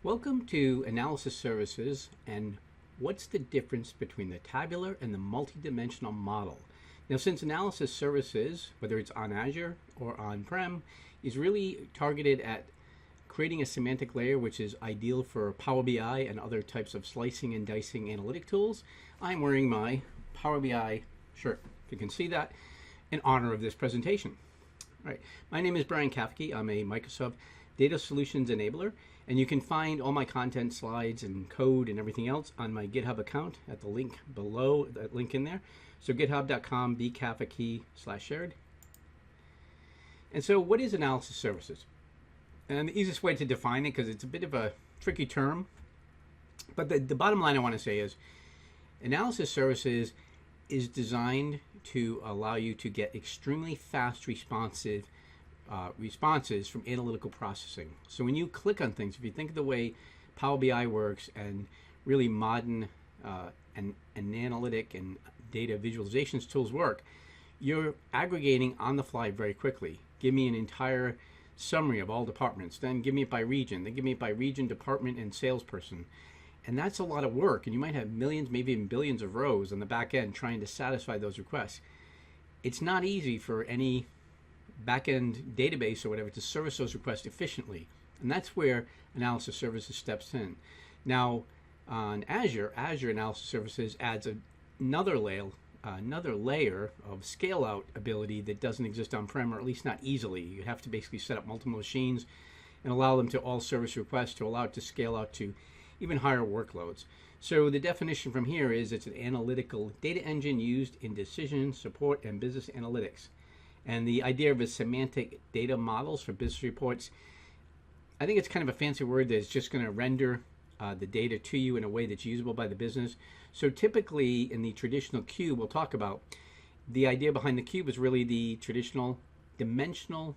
Welcome to Analysis Services and what's the difference between the tabular and the multidimensional model. Now, since Analysis Services, whether it's on Azure or on-prem, is really targeted at creating a semantic layer which is ideal for Power BI and other types of slicing and dicing analytic tools, I'm wearing my Power BI shirt, if you can see that, in honor of this presentation. All right, my name is Brian Kafke. I'm a Microsoft Data Solutions Enabler, and you can find all my content, slides, and code and everything else on my GitHub account at the link below, that link in there. So github.com/bkafke/shared. And so what is analysis services? And the easiest way to define it, because it's a bit of a tricky term, but the bottom line I want to say is analysis services is designed to allow you to get extremely fast responses from analytical processing. So when you click on things, if you think of the way Power BI works and really modern and analytic and data visualizations tools work, you're aggregating on the fly very quickly. Give me an entire summary of all departments, then give me it by region, then give me it by region, department, and salesperson. And that's a lot of work, and you might have millions, maybe even billions of rows on the back end trying to satisfy those requests. It's not easy for any back-end database or whatever to service those requests efficiently, and that's where analysis services steps in. Now, on Azure Analysis Services adds another layer of scale-out ability that doesn't exist on-prem, or at least not easily. You have to basically set up multiple machines and allow them to all service requests to allow it to scale out to even higher workloads. So the definition from here is it's an analytical data engine used in decision support and business analytics. And the idea of a semantic data models for business reports, I think it's kind of a fancy word that's just going to render the data to you in a way that's usable by the business. So typically in the traditional cube, we'll talk about the idea behind the cube is really the traditional dimensional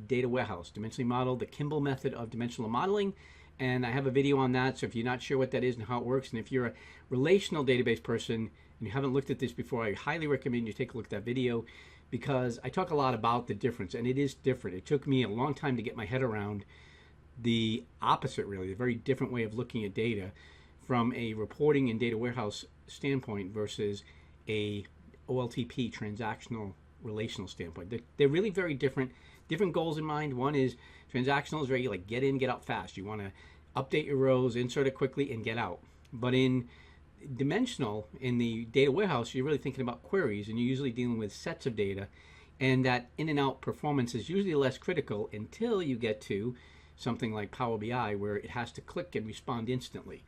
data warehouse, dimensionally modeled, the Kimble method of dimensional modeling. And I have a video on that, so if you're not sure what that is and how it works, and if you're a relational database person and you haven't looked at this before, I highly recommend you take a look at that video, because I talk a lot about the difference, and it is different. It took me a long time to get my head around the opposite, really, a very different way of looking at data from a reporting and data warehouse standpoint versus a OLTP, transactional relational standpoint. They're really very different goals in mind. One is transactional is very like get in, get out fast. You want to update your rows, insert it quickly, and get out. But in dimensional, in the data warehouse, you're really thinking about queries, and you're usually dealing with sets of data, and that in and out performance is usually less critical until you get to something like Power BI, where it has to click and respond instantly.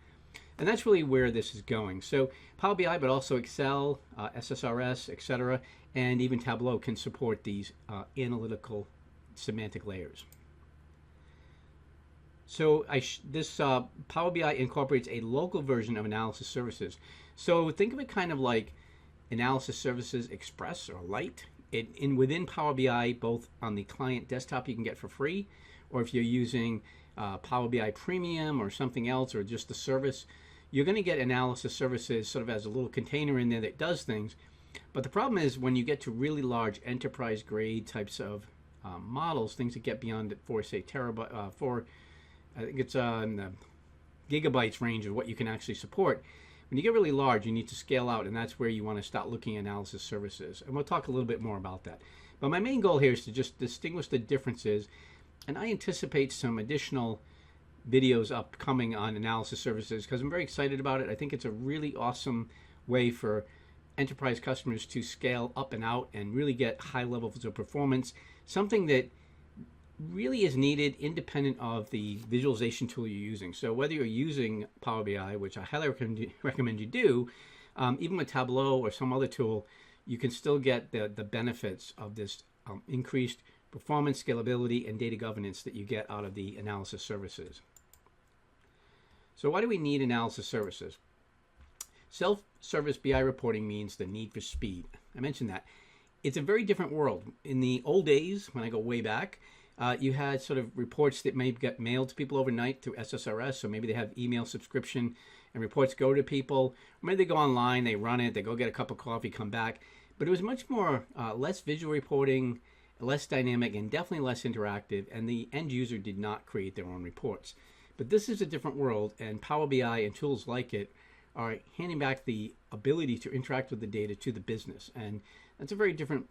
And that's really where this is going. So Power BI, but also Excel, SSRS, etc., and even Tableau can support these analytical semantic layers. So this Power BI incorporates a local version of analysis services. So think of it kind of like Analysis Services Express or Lite. Within Power BI, both on the client desktop you can get for free, or if you're using Power BI Premium or something else, or just the service, you're going to get Analysis Services sort of as a little container in there that does things. But the problem is when you get to really large enterprise grade types of models, things that get beyond say terabyte, I think it's in the gigabytes range of what you can actually support. When you get really large, you need to scale out, and that's where you want to start looking at analysis services. And we'll talk a little bit more about that. But my main goal here is to just distinguish the differences, and I anticipate some additional videos upcoming on analysis services because I'm very excited about it. I think it's a really awesome way for enterprise customers to scale up and out and really get high levels of performance, something that really is needed independent of the visualization tool you're using. So whether you're using Power BI, which I highly recommend you do, even with Tableau or some other tool, you can still get the benefits of this increased performance, scalability, and data governance that you get out of the analysis services. So why do we need analysis services? Self-service BI reporting means the need for speed. I mentioned that. It's a very different world. In the old days, when I go way back, you had sort of reports that may get mailed to people overnight through SSRS, so maybe they have email subscription and reports go to people. Or maybe they go online, they run it, they go get a cup of coffee, come back. But it was much more, less visual reporting, less dynamic, and definitely less interactive, and the end user did not create their own reports. But this is a different world, and Power BI and tools like it are handing back the ability to interact with the data to the business. And that's a very different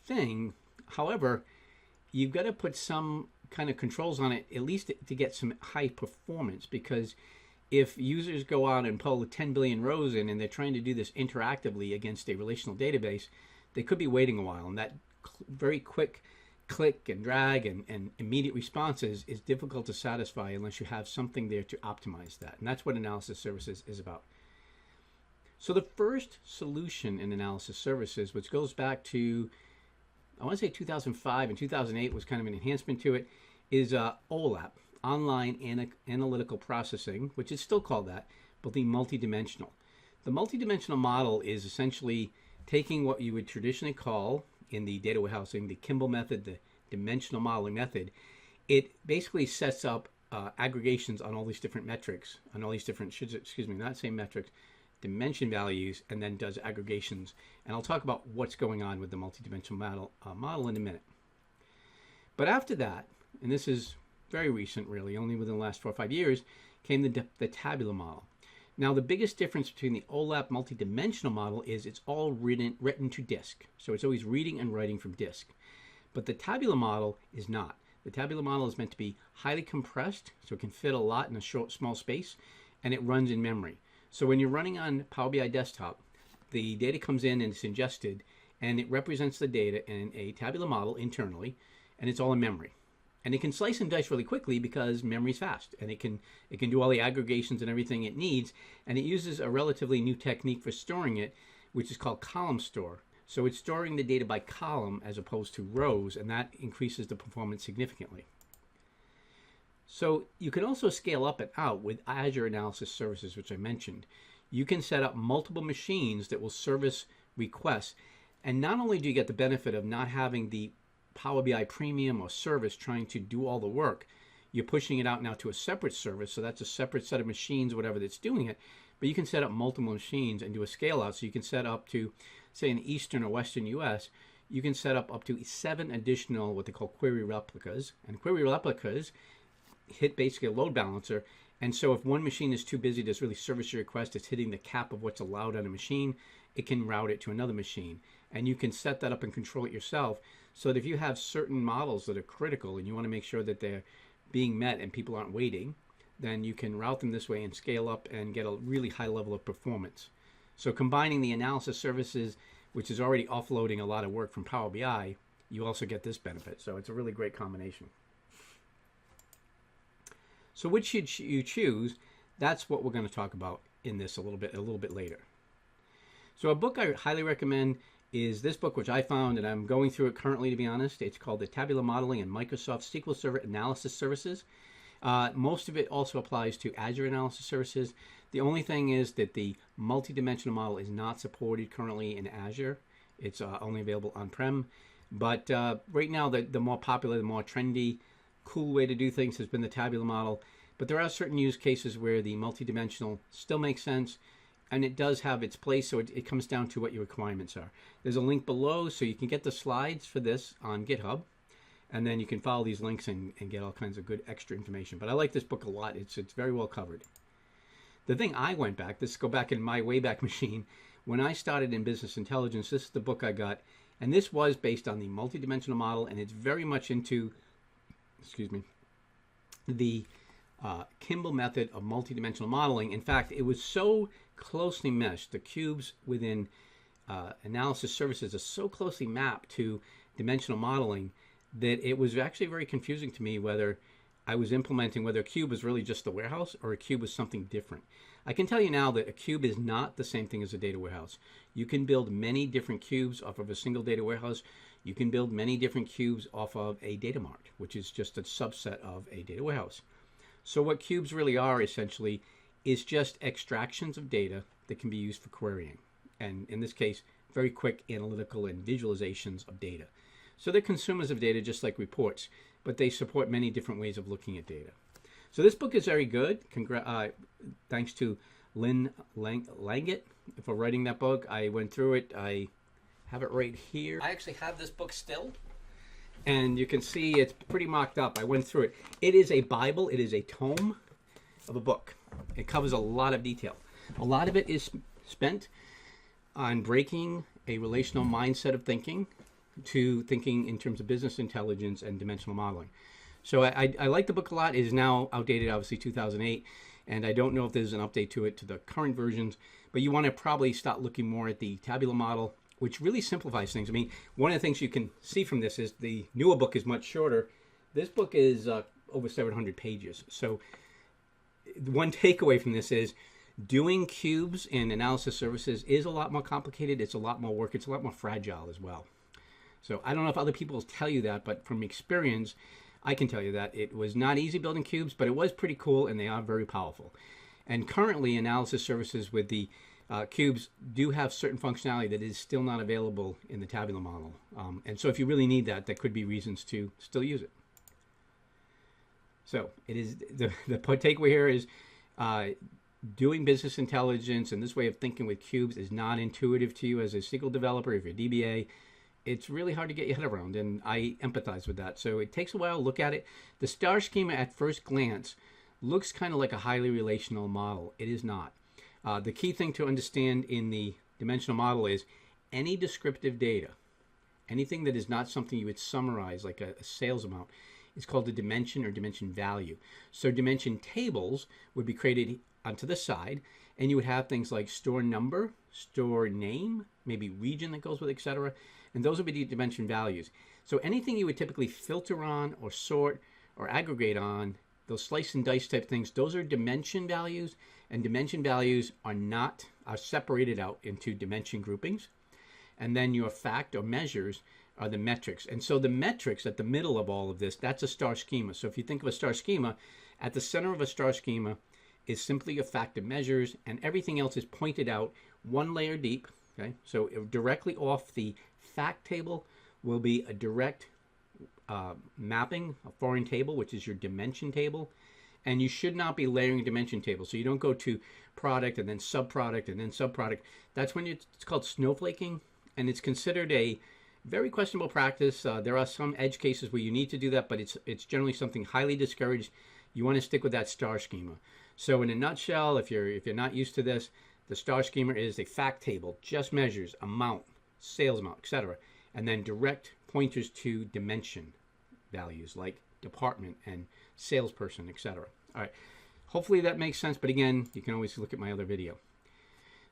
thing. However, you've got to put some kind of controls on it, at least to get some high performance, because if users go out and pull 10 billion rows in and they're trying to do this interactively against a relational database, they could be waiting a while. And that very quick click and drag and immediate responses is difficult to satisfy unless you have something there to optimize that. And that's what analysis services is about. So the first solution in analysis services, which goes back to, I want to say 2005 and 2008 was kind of an enhancement to it, is OLAP, Online Analytical Processing, which is still called that, but the multidimensional. The multidimensional model is essentially taking what you would traditionally call in the data warehousing, the Kimble method, the dimensional modeling method. It basically sets up aggregations on all these different metrics, on all these different, not same metrics, dimension values, and then does aggregations. And I'll talk about what's going on with the multidimensional model in a minute. But after that, and this is very recent really, only within the last 4 or 5 years, came the tabular model. Now the biggest difference between the OLAP multidimensional model is it's all written to disk. So it's always reading and writing from disk. But the tabular model is not. The tabular model is meant to be highly compressed, so it can fit a lot in a small space, and it runs in memory. So when you're running on Power BI desktop, the data comes in and it's ingested, and it represents the data in a tabular model internally, and it's all in memory. And it can slice and dice really quickly because memory's fast, and it can do all the aggregations and everything it needs, and it uses a relatively new technique for storing it, which is called column store. So it's storing the data by column as opposed to rows, and that increases the performance significantly. So you can also scale up and out with Azure Analysis Services, which I mentioned. You can set up multiple machines that will service requests, and not only do you get the benefit of not having the Power BI Premium or service trying to do all the work, you're pushing it out now to a separate service, so that's a separate set of machines, whatever that's doing it, but you can set up multiple machines and do a scale out. So you can set up to, say in the Eastern or Western US, you can set up to 7 additional what they call query replicas, and query replicas hit basically a load balancer. And so if one machine is too busy to really service your request, it's hitting the cap of what's allowed on a machine, it can route it to another machine. And you can set that up and control it yourself, so that if you have certain models that are critical and you want to make sure that they're being met and people aren't waiting, then you can route them this way and scale up and get a really high level of performance. So combining the analysis services, which is already offloading a lot of work from Power BI, you also get this benefit. So it's a really great combination. So which should you choose? That's what we're going to talk about in this a little bit later. So a book I highly recommend is this book, which I found, and I'm going through it currently, to be honest. It's called The Tabular Modeling and Microsoft SQL Server Analysis Services. Most of it also applies to Azure Analysis Services. The only thing is that the multidimensional model is not supported currently in Azure. It's only available on-prem. But right now, the more popular, the more trendy, cool way to do things has been the tabular model. But there are certain use cases where the multidimensional still makes sense, and it does have its place, so it comes down to what your requirements are. There's a link below, so you can get the slides for this on GitHub, and then you can follow these links and get all kinds of good extra information. But I like this book a lot. It's very well covered. The thing I went back, this go back in my Wayback Machine, when I started in business intelligence, this is the book I got, and this was based on the multidimensional model, and it's very much into, the Kimble method of multidimensional modeling. In fact, it was so closely meshed. The cubes within analysis services are so closely mapped to dimensional modeling that it was actually very confusing to me whether I was implementing, whether a cube was really just the warehouse or a cube was something different. I can tell you now that a cube is not the same thing as a data warehouse. You can build many different cubes off of a single data warehouse. You can build many different cubes off of a data mart, which is just a subset of a data warehouse. So what cubes really are essentially is just extractions of data that can be used for querying. And in this case, very quick analytical and visualizations of data. So they're consumers of data just like reports, but they support many different ways of looking at data. So this book is very good. Thanks to Lynn Langett for writing that book. I went through it. I have it right here. I actually have this book still. And you can see it's pretty mocked up. I went through it. It is a Bible. It is a tome. of a book. It covers a lot of detail. A lot of it is spent on breaking a relational mindset of thinking to thinking in terms of business intelligence and dimensional modeling. So I like the book a lot. It is now outdated, obviously 2008, and I don't know if there's an update to it to the current versions, but you want to probably start looking more at the tabular model, which really simplifies things. I mean, one of the things you can see from this is the newer book is much shorter. This book is over 700 pages. So one takeaway from this is doing cubes in analysis services is a lot more complicated. It's a lot more work. It's a lot more fragile as well. So I don't know if other people tell you that, but from experience, I can tell you that it was not easy building cubes, but it was pretty cool, and they are very powerful. And currently, analysis services with the cubes do have certain functionality that is still not available in the tabular model. And so if you really need that, there could be reasons to still use it. So it is the takeaway here is doing business intelligence and this way of thinking with cubes is not intuitive to you as a SQL developer. If you're a DBA, it's really hard to get your head around, and I empathize with that. So it takes a while to look at it. The star schema at first glance looks kind of like a highly relational model. It is not. The key thing to understand in the dimensional model is any descriptive data, anything that is not something you would summarize like a sales amount, is called a dimension or dimension value. So dimension tables would be created onto the side, and you would have things like store number, store name, maybe region that goes with, etc. And those would be the dimension values. So anything you would typically filter on or sort or aggregate on, those slice and dice type things, those are dimension values, and dimension values are separated out into dimension groupings. And then your fact or measures are the metrics. And so the metrics at the middle of all of this, that's a star schema. So if you think of a star schema, at the center of a star schema is simply a fact and measures, and everything else is pointed out one layer deep. Okay, so directly off the fact table will be a direct mapping, a foreign table, which is your dimension table. And you should not be layering dimension tables. So you don't go to product and then subproduct and then subproduct. That's when it's called snowflaking, and it's considered a very questionable practice. There are some edge cases where you need to do that, but it's generally something highly discouraged. You want to stick with that star schema. So in a nutshell, if you're not used to this, the star schema is a fact table, just measures, amount, sales amount, etc. And then direct pointers to dimension values like department and salesperson, etc. All right, hopefully that makes sense, but again, you can always look at my other video.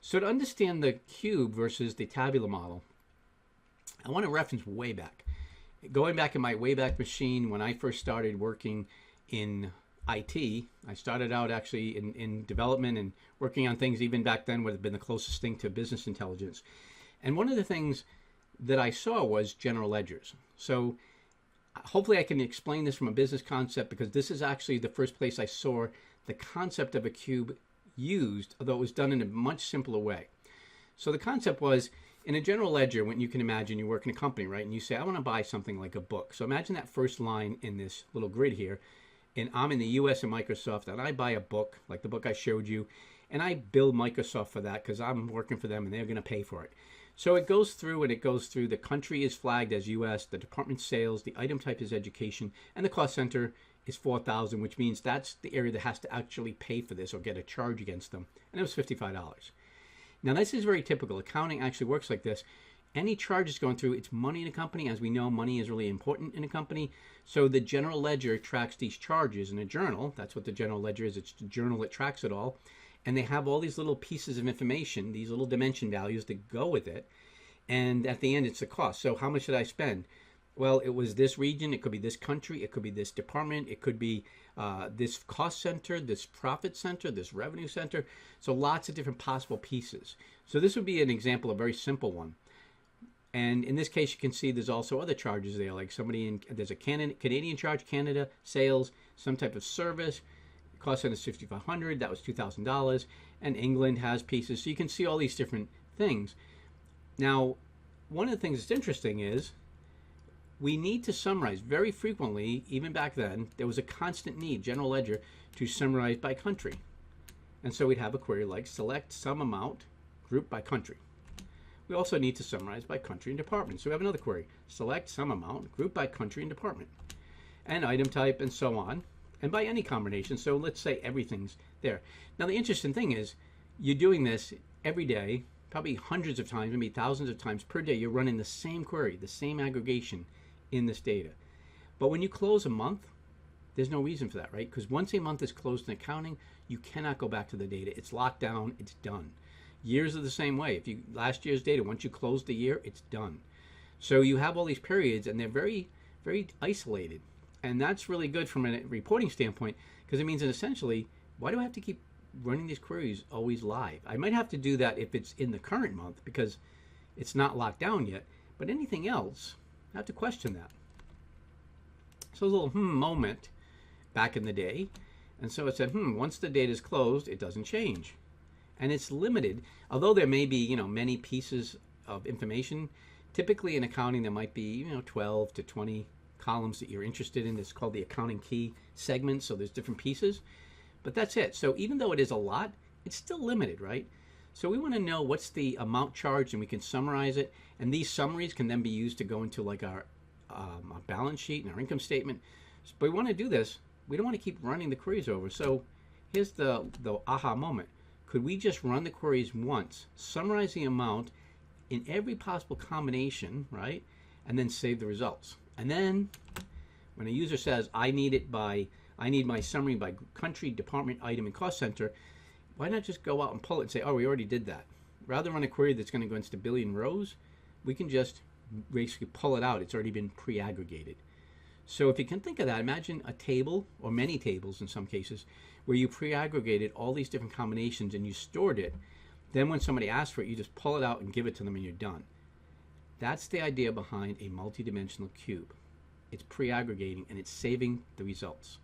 So to understand the cube versus the tabular model, I want to reference way back. Going back in my Wayback Machine, when I first started working in IT, I started out actually in development and working on things even back then would have been the closest thing to business intelligence. And one of the things that I saw was general ledgers. So hopefully I can explain this from a business concept, because this is actually the first place I saw the concept of a cube used, although it was done in a much simpler way. So the concept was, in a general ledger, when you can imagine you work in a company, right? And you say, I want to buy something like a book. So imagine that first line in this little grid here. And I'm in the US and Microsoft, and I buy a book, like the book I showed you, and I bill Microsoft for that because I'm working for them and they're going to pay for it. So it goes through, and it goes through, the country is flagged as US, the department sales, the item type is education, and the cost center is 4,000, which means that's the area that has to actually pay for this or get a charge against them. And it was $55. Now this is very typical. Accounting actually works like this. Any charges going through, it's money in a company. As we know, money is really important in a company. So the general ledger tracks these charges in a journal. That's what the general ledger is. It's the journal that tracks it all. And they have all these little pieces of information, these little dimension values that go with it. And at the end, it's the cost. So how much did I spend? Well, it was this region. It could be this country. It could be this department. It could be this cost center, this profit center, this revenue center. So lots of different possible pieces. So this would be an example, a very simple one. And in this case, you can see there's also other charges there, like there's a Canadian charge, Canada, sales, some type of service. Cost center is $5,500. That was $2,000. And England has pieces. So you can see all these different things. Now, one of the things that's interesting is we need to summarize very frequently. Even back then, there was a constant need, general ledger, to summarize by country. And so we'd have a query like select sum amount, group by country. We also need to summarize by country and department. So we have another query, select sum amount, group by country and department, and item type, and so on. and by any combination. So let's say everything's there. Now the interesting thing is you're doing this every day, probably hundreds of times, maybe thousands of times per day. You're running the same query, the same aggregation in this data. But when you close a month, there's no reason for that, right? Because once a month is closed in accounting, you cannot go back to the data. It's locked down, it's done. Years are the same way. If you last year's data, once you close the year, it's done. So you have all these periods, and they're very, very isolated. And that's really good from a reporting standpoint, because it means that essentially, why do I have to keep running these queries always live? I might have to do that if it's in the current month because it's not locked down yet, but anything else, I have to question that. So a little moment back in the day, and so it said, once the data is closed, it doesn't change. And it's limited, although there may be, many pieces of information. Typically in accounting, there might be, 12 to 20 columns that you're interested in. It's called the accounting key segment, so there's different pieces. But that's it. So even though it is a lot, it's still limited, right? So we want to know what's the amount charged, and we can summarize it. And these summaries can then be used to go into like our balance sheet and our income statement. But we want to do this. We don't want to keep running the queries over. So here's the aha moment. Could we just run the queries once, summarize the amount in every possible combination, right? And then save the results. And then when a user says, I need my summary by country, department, item, and cost center, why not just go out and pull it and say, oh, we already did that. Rather than run a query that's going to go into a billion rows, we can just basically pull it out. It's already been pre-aggregated. So if you can think of that, imagine a table, or many tables in some cases, where you pre-aggregated all these different combinations and you stored it. Then when somebody asks for it, you just pull it out and give it to them and you're done. That's the idea behind a multidimensional cube. It's pre-aggregating and it's saving the results.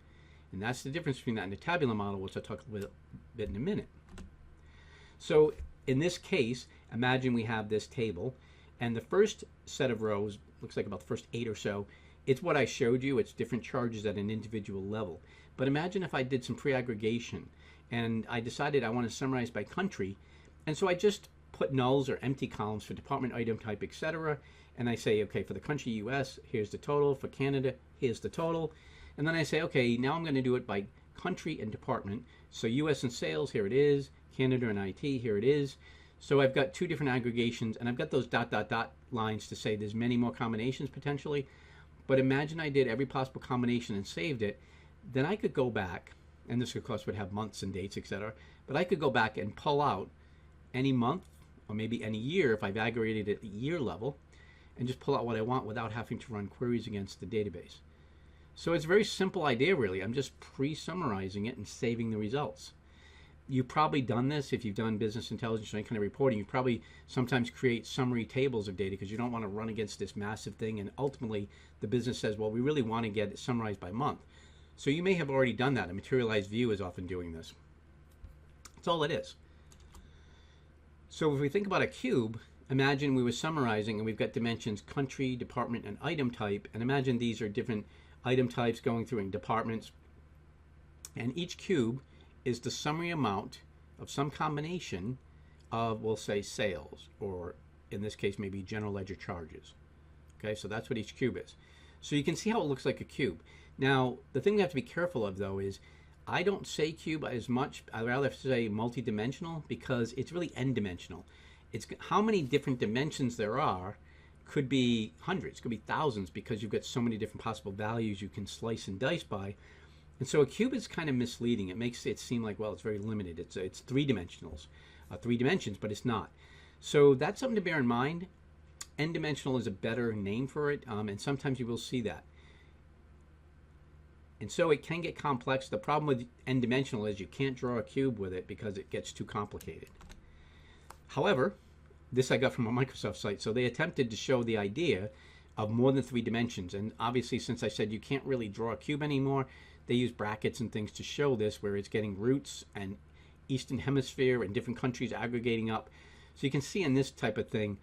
And that's the difference between that and the tabular model, which I'll talk a bit in a minute. So in this case, imagine we have this table, and the first set of rows, looks like about the first 8 or so, it's what I showed you. It's different charges at an individual level. But imagine if I did some pre-aggregation and I decided I want to summarize by country, and so I just put nulls or empty columns for department, item type, etc. And I say, okay, for the country US, here's the total. For Canada, here's the total. And then I say, okay, now I'm going to do it by country and department. So US and sales, here it is. Canada and IT, here it is. So I've got two different aggregations, and I've got those ... lines to say there's many more combinations potentially. But imagine I did every possible combination and saved it. Then I could go back, and this of course would have months and dates, etc. But I could go back and pull out any month or maybe any year if I've aggregated it at the year level, and just pull out what I want without having to run queries against the database. So it's a very simple idea, really. I'm just pre-summarizing it and saving the results. You've probably done this if you've done business intelligence or any kind of reporting. You probably sometimes create summary tables of data because you don't want to run against this massive thing, and ultimately the business says, well, we really want to get it summarized by month. So you may have already done that. A materialized view is often doing this. That's all it is. So if we think about a cube, imagine we were summarizing and we've got dimensions country, department, and item type. And imagine these are different item types going through in departments. And each cube is the summary amount of some combination of, we'll say, sales, or in this case, maybe general ledger charges. Okay, so that's what each cube is. So you can see how it looks like a cube. Now, the thing we have to be careful of, though, is I don't say cube as much. I'd rather say multi-dimensional because it's really n-dimensional. It's how many different dimensions there are could be hundreds, could be thousands, because you've got so many different possible values you can slice and dice by. And so a cube is kind of misleading. It makes it seem like, well, it's very limited. It's three dimensions, but it's not. So that's something to bear in mind. N-dimensional is a better name for it, and sometimes you will see that. And so it can get complex. The problem with n-dimensional is you can't draw a cube with it because it gets too complicated. However, this I got from a Microsoft site. So they attempted to show the idea of more than 3 dimensions. And obviously, since I said you can't really draw a cube anymore, they use brackets and things to show this, where it's getting roots and Eastern Hemisphere and different countries aggregating up. So you can see in this type of thing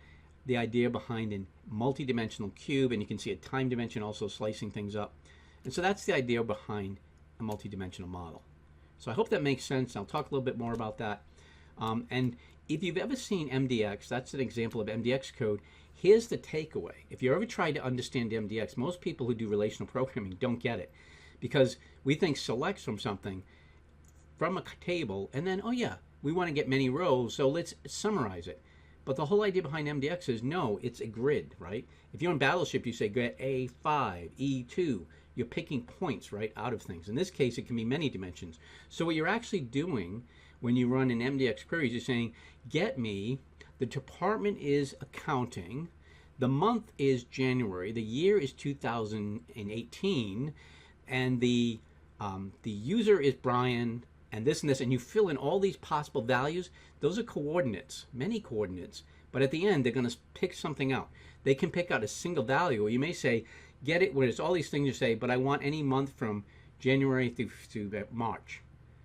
the idea behind a multi-dimensional cube, and you can see a time dimension also slicing things up. And so that's the idea behind a multi-dimensional model. So I hope that makes sense. I'll talk a little bit more about that. And if you've ever seen MDX, that's an example of MDX code. Here's the takeaway. If you ever tried to understand MDX, most people who do relational programming don't get it, because we think selects from something from a table, and then, oh yeah, we want to get many rows, so let's summarize it. But the whole idea behind MDX is no, it's a grid, right? If you're in Battleship, you say get A5, E2. You're picking points, right, out of things. In this case, it can be many dimensions. So what you're actually doing when you run an MDX query is you're saying, get me, the department is accounting, the month is January, the year is 2018, and the user is Brian, and this, and you fill in all these possible values. Those are coordinates, many coordinates, but at the end, they're going to pick something out. They can pick out a single value, or you may say, get it when it's all these things you say, but I want any month from January to March.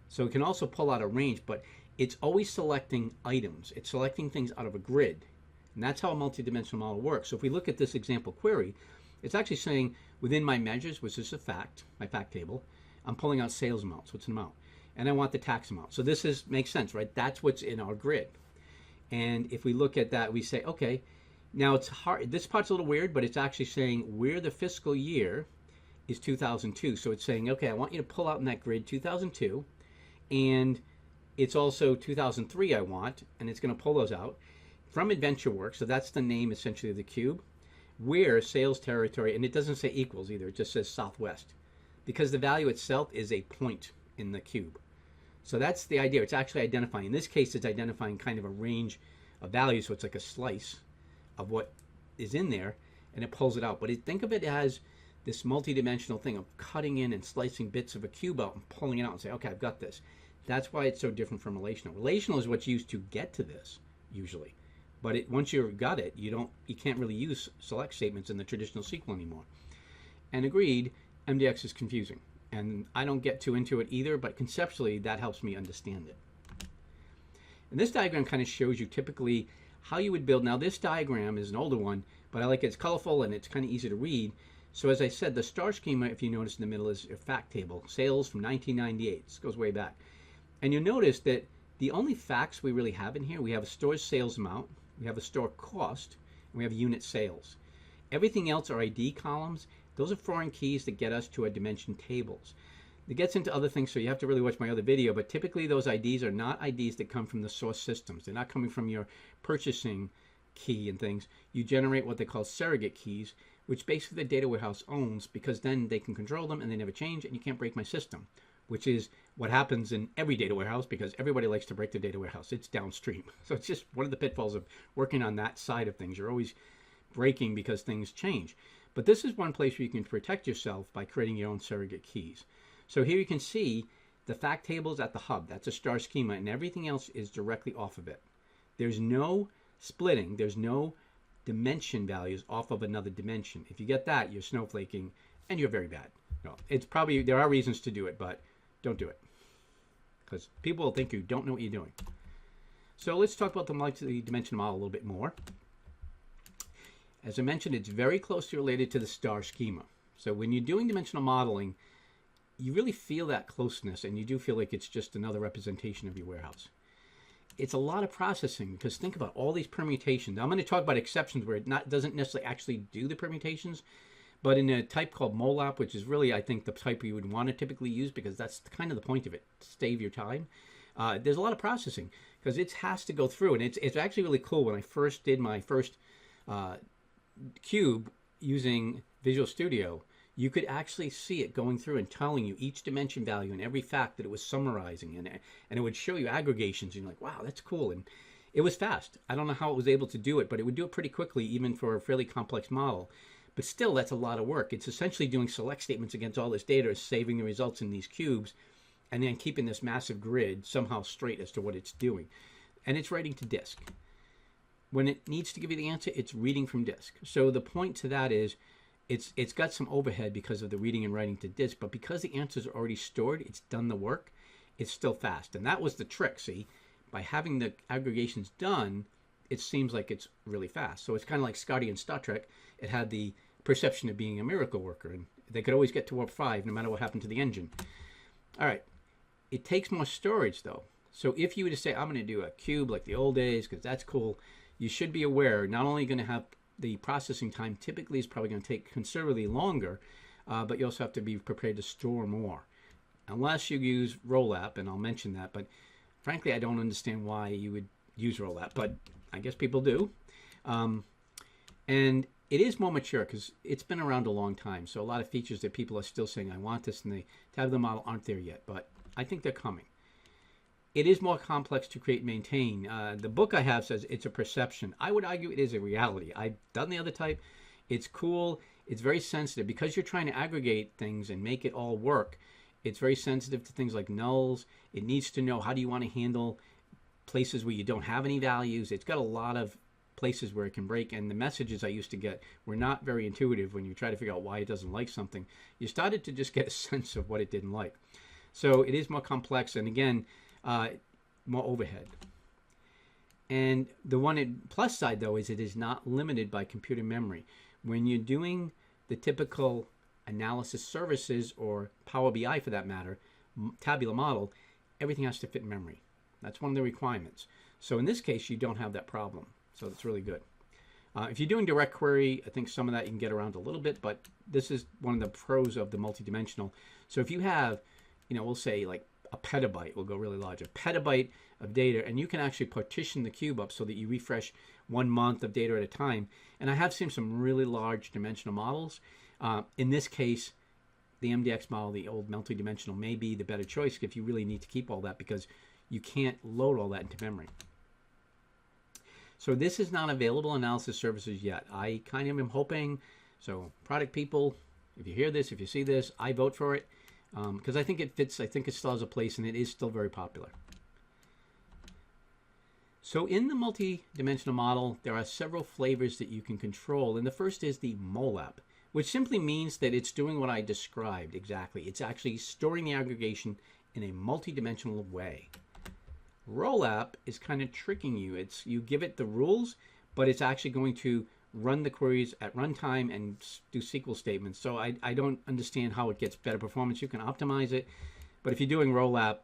So it can also pull out a range, but it's always selecting items. It's selecting things out of a grid. And that's how a multidimensional model works. So if we look at this example query, it's actually saying within my measures, which is a fact, my fact table, I'm pulling out sales amounts. What's an amount? And I want the tax amount. So this makes sense, right? That's what's in our grid. And if we look at that, we say, okay, now it's hard. This part's a little weird, but it's actually saying where the fiscal year is 2002. So it's saying, okay, I want you to pull out in that grid 2002, and it's also 2003 I want, and it's going to pull those out from AdventureWorks. So that's the name essentially of the cube. Where sales territory, and it doesn't say equals either. It just says Southwest, because the value itself is a point in the cube. So that's the idea. It's actually identifying. In this case, it's identifying kind of a range of values. So it's like a slice of what is in there, and it pulls it out. But think of it as this multi-dimensional thing of cutting in and slicing bits of a cube out and pulling it out and say, okay, I've got this. That's why it's so different from relational. Relational is what's used to get to this usually, but once you've got it, you can't really use select statements in the traditional SQL anymore. And agreed, MDX is confusing, and I don't get too into it either, but conceptually that helps me understand it. And this diagram kind of shows you typically how you would build. Now this diagram is an older one, but I like it. It's colorful and it's kind of easy to read. So as I said, the star schema, if you notice in the middle, is a fact table. Sales from 1998. This goes way back. And you'll notice that the only facts we really have in here, we have a store sales amount, we have a store cost, and we have unit sales. Everything else are ID columns. Those are foreign keys that get us to our dimension tables. It gets into other things, so you have to really watch my other video, but typically those IDs are not IDs that come from the source systems. They're not coming from your purchasing key and things. You generate what they call surrogate keys, which basically the data warehouse owns, because then they can control them and they never change, and you can't break my system, which is what happens in every data warehouse, because everybody likes to break the data warehouse. It's downstream. So it's just one of the pitfalls of working on that side of things. You're always breaking because things change. But this is one place where you can protect yourself by creating your own surrogate keys. So here you can see the fact table is at the hub. That's a star schema, and everything else is directly off of it. There's no splitting. There's no dimension values off of another dimension. If you get that, you're snowflaking, and you're very bad. No, it's probably, there are reasons to do it, but don't do it, because people will think you don't know what you're doing. So let's talk about the multi-dimensional model a little bit more. As I mentioned, it's very closely related to the star schema. So when you're doing dimensional modeling, you really feel that closeness, and you do feel like it's just another representation of your warehouse. It's a lot of processing, because think about all these permutations. I'm going to talk about exceptions where it doesn't necessarily actually do the permutations, but in a type called MOLAP, which is really, I think, the type you would want to typically use, because that's kind of the point of it, to save your time. There's a lot of processing, because it has to go through, and it's actually really cool. When I first did my first cube using Visual Studio, you could actually see it going through and telling you each dimension value and every fact that it was summarizing, and it would show you aggregations, and you're like, wow, that's cool. And it was fast. I don't know how it was able to do it, but it would do it pretty quickly, even for a fairly complex model. But still, that's a lot of work. It's essentially doing select statements against all this data, saving the results in these cubes, and then keeping this massive grid somehow straight as to what it's doing. And it's writing to disk. When it needs to give you the answer, it's reading from disk. So the point to that is, it's got some overhead because of the reading and writing to disk, but because the answers are already stored, it's done the work, it's still fast. And that was the trick, see? By having the aggregations done, it seems like it's really fast. So it's kind of like Scotty in Star Trek. It had the perception of being a miracle worker, and they could always get to warp 5 no matter what happened to the engine. All right, it takes more storage though. So if you were to say, I'm going to do a cube like the old days, because that's cool, you should be aware, not only going to have the processing time typically is probably going to take considerably longer, but you also have to be prepared to store more. Unless you use Rollup, and I'll mention that, but frankly, I don't understand why you would use Rollup, but I guess people do. And it is more mature because it's been around a long time. So a lot of features that people are still saying, I want this, and the tabular model aren't there yet, but I think they're coming. It is more complex to create and maintain. The book I have says it's a perception. I would argue it is a reality. I've done the other type. It's cool. It's very sensitive. Because you're trying to aggregate things and make it all work, it's very sensitive to things like nulls. It needs to know how do you want to handle places where you don't have any values. It's got a lot of places where it can break, and the messages I used to get were not very intuitive when you try to figure out why it doesn't like something. You started to just get a sense of what it didn't like. So it is more complex, and again, more overhead. And the one plus side, though, is it is not limited by computer memory. When you're doing the typical analysis services, or Power BI for that matter, tabular model, everything has to fit in memory. That's one of the requirements. So in this case, you don't have that problem. So that's really good. If you're doing direct query, I think some of that you can get around a little bit, but this is one of the pros of the multidimensional. So if you have, we'll say like a petabyte, we'll go really large, a petabyte of data, and you can actually partition the cube up so that you refresh 1 month of data at a time. And I have seen some really large dimensional models. In this case, the MDX model, the old multidimensional, may be the better choice if you really need to keep all that, because you can't load all that into memory. So this is not available in analysis services yet. I kind of am hoping, so product people, if you hear this, if you see this, I vote for it, because I think it fits, I think it still has a place, and it is still very popular. So in the multi-dimensional model, there are several flavors that you can control, and the first is the Molap, which simply means that it's doing what I described exactly. It's actually storing the aggregation in a multi-dimensional way. Rollup is kind of tricking you. You give it the rules, but it's actually going to run the queries at runtime and do SQL statements. So I don't understand how it gets better performance. You can optimize it, but if you're doing Rollup,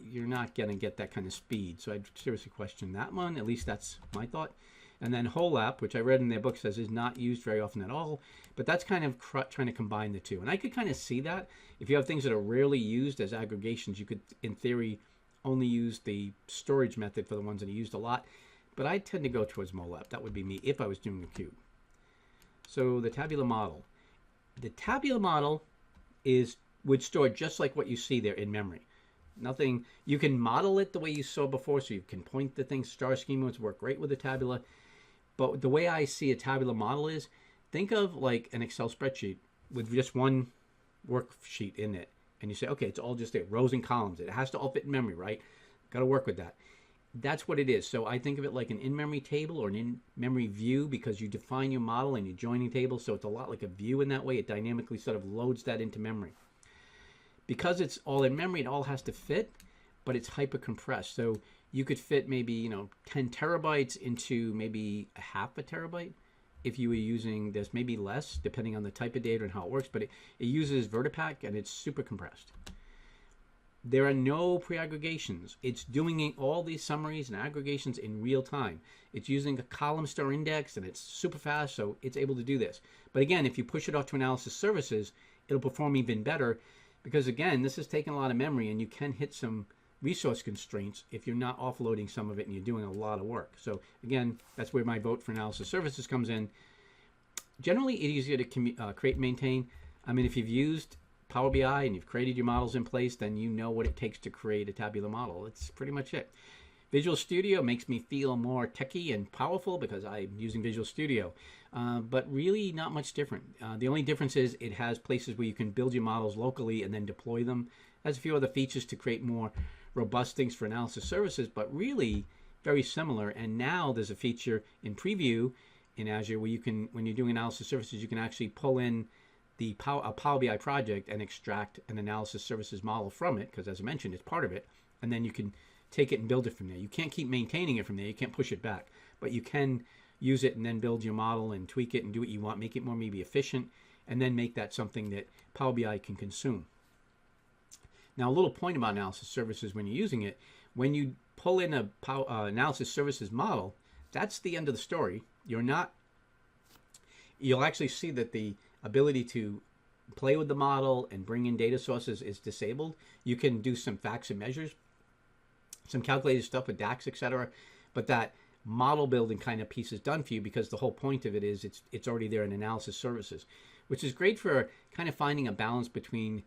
you're not going to get that kind of speed. So I'd seriously question that one. At least that's my thought. And then Rollup, which I read in their book, says is not used very often at all. But that's kind of trying to combine the two. And I could kind of see that. If you have things that are rarely used as aggregations, you could, in theory, only use the storage method for the ones that are used a lot. But I tend to go towards Molap. That would be me if I was doing a cube. So the tabular model. The tabular model would store just like what you see there in memory. Nothing, you can model it the way you saw before, so you can point the things. Star schemas work great with the tabular. But the way I see a tabular model is, think of like an Excel spreadsheet with just one worksheet in it. And you say, okay, it's all just there, rows and columns. It has to all fit in memory, right? Got to work with that. That's what it is. So I think of it like an in-memory table or an in-memory view, because you define your model and you're joining tables. So it's a lot like a view in that way. It dynamically sort of loads that into memory. Because it's all in memory, it all has to fit, but it's hyper compressed. So you could fit maybe 10 terabytes into maybe a half a terabyte. If you were using this, maybe less, depending on the type of data and how it works, but it uses Vertipack and it's super compressed. There are no pre-aggregations. It's doing all these summaries and aggregations in real time. It's using a column store index, and it's super fast, so it's able to do this. But again, if you push it off to analysis services, it'll perform even better, because again, this is taking a lot of memory, and you can hit some resource constraints if you're not offloading some of it and you're doing a lot of work. So again, that's where my vote for analysis services comes in. Generally, it's easier to create and maintain. I mean, if you've used Power BI and you've created your models in place, then you know what it takes to create a tabular model. That's pretty much it. Visual Studio makes me feel more techy and powerful because I'm using Visual Studio, but really not much different. The only difference is it has places where you can build your models locally and then deploy them. It has a few other features to create more robust things for analysis services, but really very similar. And now there's a feature in preview in Azure where you can, when you're doing analysis services, you can actually pull in a Power BI project and extract an analysis services model from it, because as I mentioned, it's part of it, and then you can take it and build it from there. You can't keep maintaining it from there. You can't push it back, but you can use it and then build your model and tweak it and do what you want, make it more maybe efficient, and then make that something that Power BI can consume. Now, a little point about analysis services when you're using it, when you pull in a analysis services model, that's the end of the story. You'll actually see that the ability to play with the model and bring in data sources is disabled. You can do some facts and measures, some calculated stuff with DAX, etc. But that model building kind of piece is done for you because the whole point of it is it's already there in analysis services, which is great for kind of finding a balance between,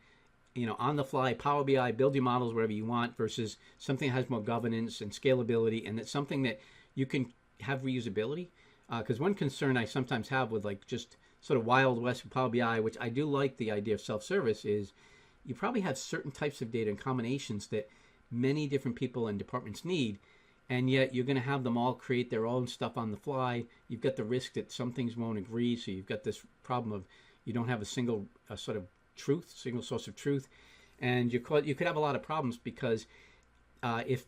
you know, on the fly Power BI, build your models wherever you want, versus something that has more governance and scalability, and it's something that you can have reusability. Because one concern I sometimes have with like just sort of Wild West with Power BI, which I do like the idea of self-service, is you probably have certain types of data and combinations that many different people and departments need, and yet you're going to have them all create their own stuff on the fly. You've got the risk that some things won't agree, so you've got this problem of you don't have a single sort of truth, single source of truth, and you could have a lot of problems because if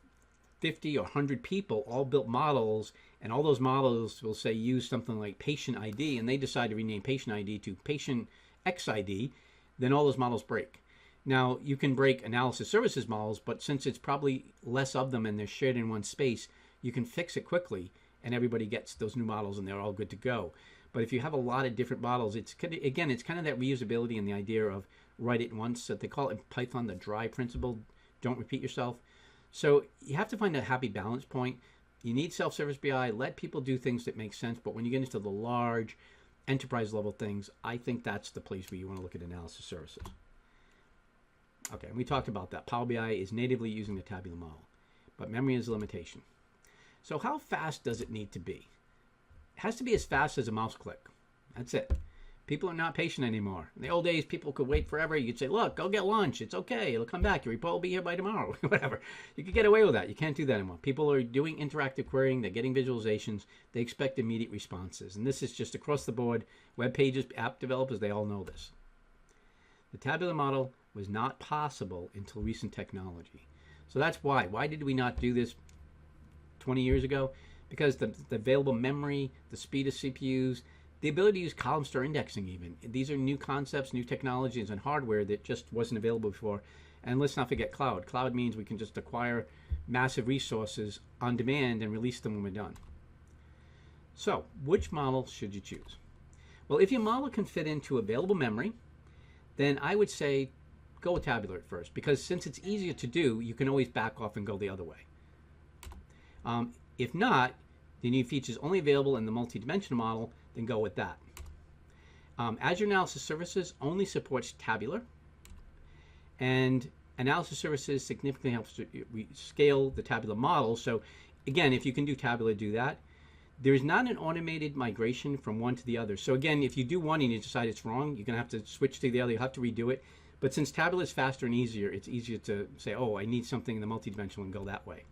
50 or 100 people all built models, and all those models will say use something like patient ID, and they decide to rename patient ID to patient XID, then all those models break. Now, you can break analysis services models, but since it's probably less of them and they're shared in one space, you can fix it quickly, and everybody gets those new models, and they're all good to go. But if you have a lot of different models, it's kind of that reusability and the idea of write it once. That they call it in Python the dry principle, don't repeat yourself. So you have to find a happy balance point. You need self-service BI, let people do things that make sense, but when you get into the large enterprise level things, I think that's the place where you want to look at analysis services. Okay, we talked about that. Power BI is natively using the tabular model, but memory is a limitation. So how fast does it need to be? It has to be as fast as a mouse click. That's it. People are not patient anymore. In the old days, people could wait forever. You'd say, look, go get lunch. It's okay. It'll come back. Your report will be here by tomorrow. Whatever. You could get away with that. You can't do that anymore. People are doing interactive querying. They're getting visualizations. They expect immediate responses. And this is just across the board. Web pages, app developers, they all know this. The tabular model was not possible until recent technology. So that's why. Why did we not do this 20 years ago? Because the available memory, the speed of CPUs, the ability to use column store indexing even. These are new concepts, new technologies, and hardware that just wasn't available before. And let's not forget cloud. Cloud means we can just acquire massive resources on demand and release them when we're done. So, which model should you choose? Well, if your model can fit into available memory, then I would say go with tabular at first, because since it's easier to do, you can always back off and go the other way. If not, you need features only available in the multidimensional model, then go with that. Azure Analysis Services only supports tabular, and Analysis Services significantly helps to scale the tabular model. So again, if you can do tabular, do that. There's not an automated migration from one to the other. So again, if you do one and you decide it's wrong, you're going to have to switch to the other. You'll have to redo it. But since tabular is faster and easier, it's easier to say, oh, I need something in the multidimensional and go that way.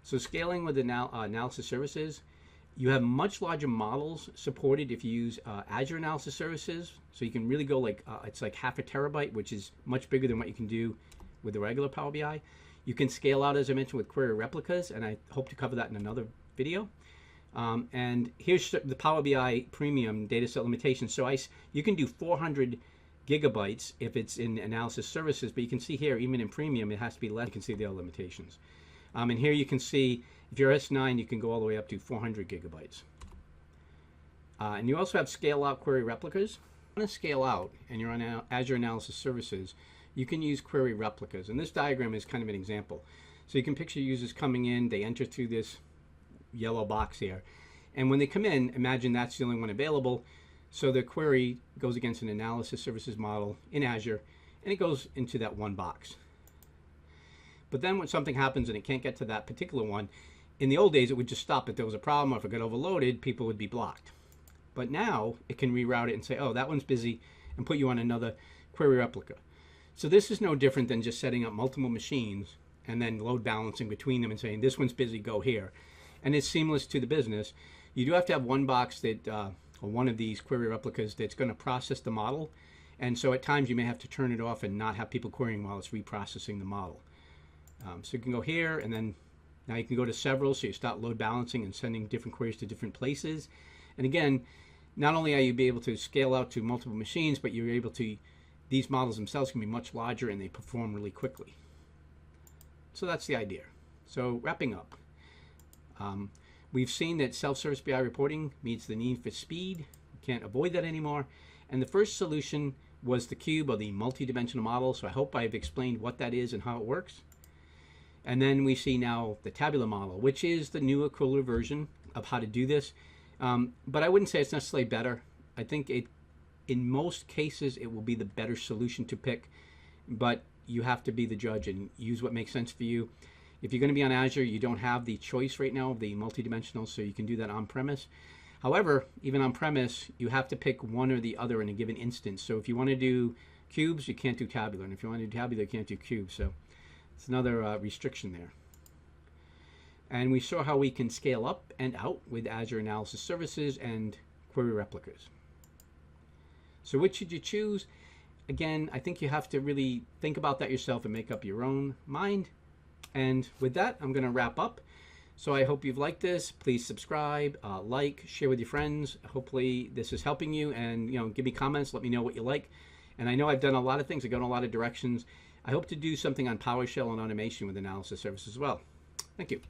So scaling with analysis services, you have much larger models supported if you use Azure Analysis Services. So you can really go like, it's like half a terabyte, which is much bigger than what you can do with the regular Power BI. You can scale out, as I mentioned, with query replicas, and I hope to cover that in another video. And here's the Power BI premium data set limitations. So you can do 400 gigabytes if it's in analysis services, but you can see here, even in premium, it has to be less. You can see the other limitations. And here you can see, if you're S9, you can go all the way up to 400 gigabytes. And you also have scale out query replicas. If you want to scale out and you're on Azure Analysis Services, you can use query replicas. And this diagram is kind of an example. So you can picture users coming in, they enter through this yellow box here. And when they come in, imagine that's the only one available. So the query goes against an analysis services model in Azure, and it goes into that one box. But then when something happens and it can't get to that particular one, in the old days, it would just stop if there was a problem, or if it got overloaded, people would be blocked. But now it can reroute it and say, oh, that one's busy, and put you on another query replica. So this is no different than just setting up multiple machines and then load balancing between them and saying, this one's busy, go here. And it's seamless to the business. You do have to have one box that, or one of these query replicas that's going to process the model. And so at times you may have to turn it off and not have people querying while it's reprocessing the model. So you can go here, and then now you can go to several, so you start load balancing and sending different queries to different places. And again, not only are you able to scale out to multiple machines, but you're able to, these models themselves can be much larger and they perform really quickly. So that's the idea. So wrapping up, we've seen that self-service BI reporting meets the need for speed. You can't avoid that anymore. And the first solution was the cube or the multidimensional model. So I hope I've explained what that is and how it works. And then we see now the tabular model, which is the newer, cooler version of how to do this. But I wouldn't say it's necessarily better. I think in most cases, it will be the better solution to pick, but you have to be the judge and use what makes sense for you. If you're going to be on Azure, you don't have the choice right now of the multidimensional, so you can do that on-premise. However, even on-premise, you have to pick one or the other in a given instance. So if you want to do cubes, you can't do tabular. And if you want to do tabular, you can't do cubes. So it's another restriction there. And we saw how we can scale up and out with Azure Analysis Services and Query Replicas. So which should you choose? Again, I think you have to really think about that yourself and make up your own mind. And with that, I'm going to wrap up. So I hope you've liked this. Please subscribe, like, share with your friends. Hopefully this is helping you, and give me comments. Let me know what you like. And I know I've done a lot of things. I've gone a lot of directions. I hope to do something on PowerShell and automation with analysis services as well. Thank you.